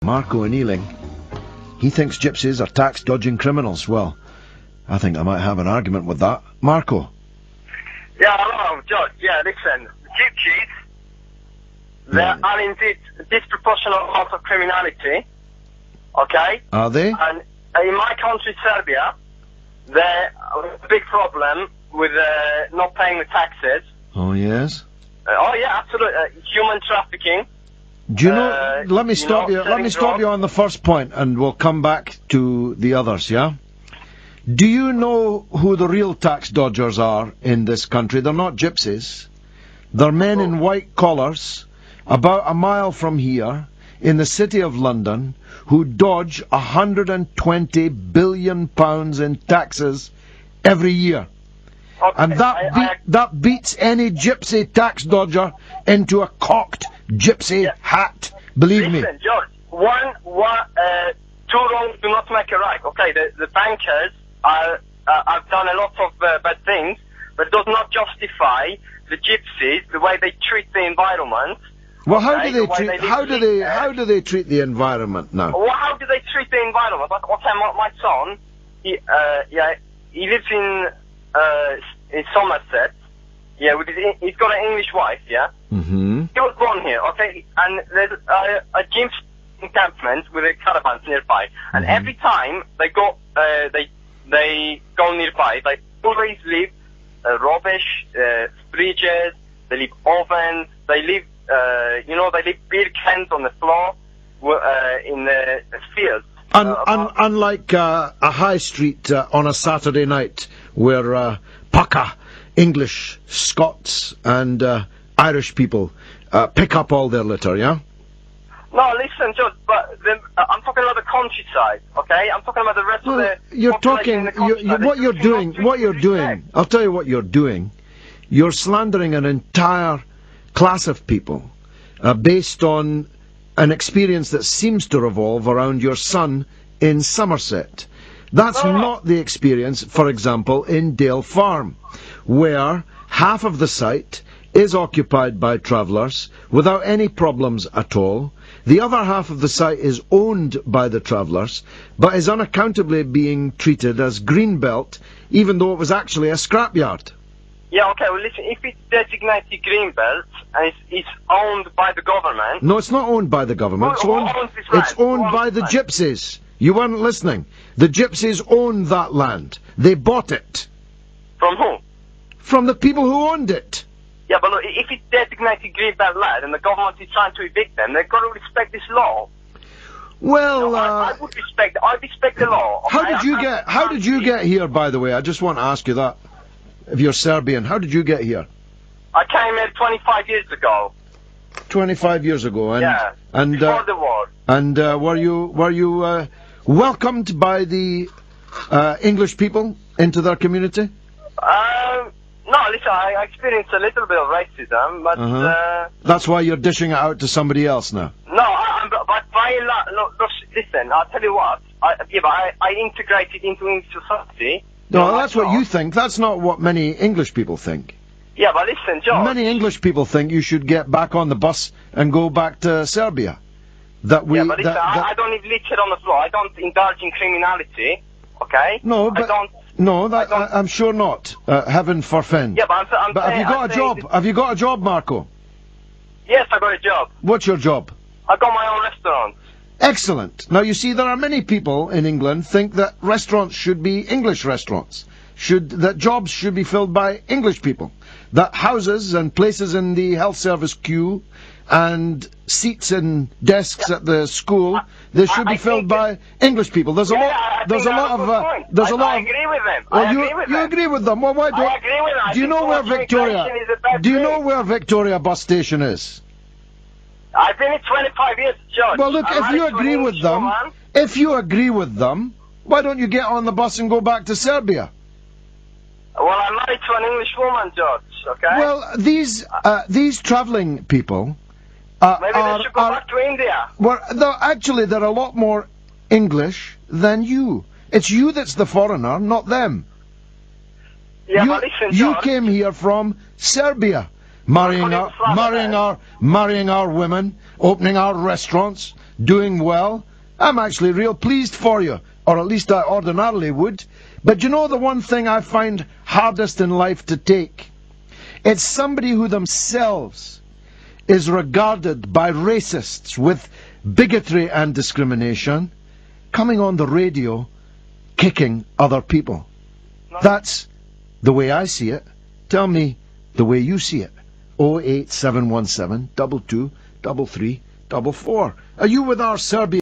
Marco in Ealing. He thinks gypsies are tax-dodging criminals. Well, I think I might have an argument with that. Marco? Yeah, hello, George. Yeah, listen. Gypsies, there are indeed disproportionate amounts of criminality. Okay? Are they? And in my country, Serbia, there is a big problem with not paying the taxes. Oh, yes? Oh, yeah, absolutely. Human trafficking. Do you know, let me stop you on the first point, and we'll come back to the others, yeah? Do you know who the real tax dodgers are in this country? They're not gypsies. They're men in white collars, about a mile from here, in the city of London, who dodge £120 billion in taxes every year. Okay, And that beats any gypsy tax dodger into a cocked gypsy hat. Believe me. Listen, George, two wrongs do not make a right. Okay, the bankers have done a lot of bad things, but does not justify the gypsies, the way they treat the environment. Well, how do they treat the environment now? Well, how do they treat the environment? Okay, my son, he lives in Somerset. Yeah, he's got an English wife. Yeah. Mm-hmm. He was born here. Okay, and there's a gym encampment with a caravans nearby, and every time they go nearby, they always leave rubbish, fridges, they leave ovens, they leave they leave beer cans on the floor in the fields. Unlike a high street on a Saturday night where Pukka, English, Scots and Irish people pick up all their litter, yeah? No, listen, George, but I'm talking about the countryside, okay? I'm talking about the rest of the population in the countryside. What you're doing, I'll tell you what you're doing. You're slandering an entire class of people based on an experience that seems to revolve around your son in Somerset. That's not the experience, for example, in Dale Farm, where half of the site is occupied by travellers without any problems at all. The other half of the site is owned by the travellers, but is unaccountably being treated as greenbelt, even though it was actually a scrapyard. Yeah, okay, well listen, if it's designated greenbelt and it's owned by the government... No, it's not owned by the government. Who owns this land? It's owned by the gypsies. You weren't listening. The gypsies own that land. They bought it. From who? From the people who owned it. Yeah, but look, if it's designated greenbelt land and the government is trying to evict them, they've got to respect this law. Well, I respect the law. Okay? How did you get here, by the way? I just want to ask you that. If you're Serbian, how did you get here? I came here 25 years ago. 25 years ago, and before the war. And were you welcomed by the English people into their community? No, listen, I experienced a little bit of racism, but that's why you're dishing it out to somebody else now. No, but by listen, I'll tell you what. I integrated into English society. No, that's what you think. That's not what many English people think. Yeah, but listen, George. Many English people think you should get back on the bus and go back to Serbia. But listen, I don't leave litter on the floor. I don't indulge in criminality. Okay? No, but I'm sure not. Heaven forfend. Yeah, but I'm have you got a job? Have you got a job, Marco? Yes, I got a job. What's your job? I got my own restaurant. Excellent. Now, you see, there are many people in England think that restaurants should be English restaurants. That jobs should be filled by English people. That houses and places in the health service queue and seats and desks at the school, they should be filled by English people. There's a lot I agree with them. Well, you agree with them. Well, why don't? I agree with them. Do you know where Victoria? Do you know where Victoria bus station is? I've been here 25 years, George. Well, look, if you agree with them, why don't you get on the bus and go back to Serbia? Well, I'm married to an English woman, George, okay? Well, these travelling people maybe they should go back to India. Well, they're a lot more English than you. It's you that's the foreigner, not them. Yeah, but listen, George. You came here from Serbia. marrying our women, opening our restaurants, doing well. I'm actually real pleased for you, or at least I ordinarily would. But you know the one thing I find hardest in life to take? It's somebody who themselves is regarded by racists with bigotry and discrimination, coming on the radio, kicking other people. That's the way I see it. Tell me the way you see it. 08717 22 33 44. Are you with our Serbian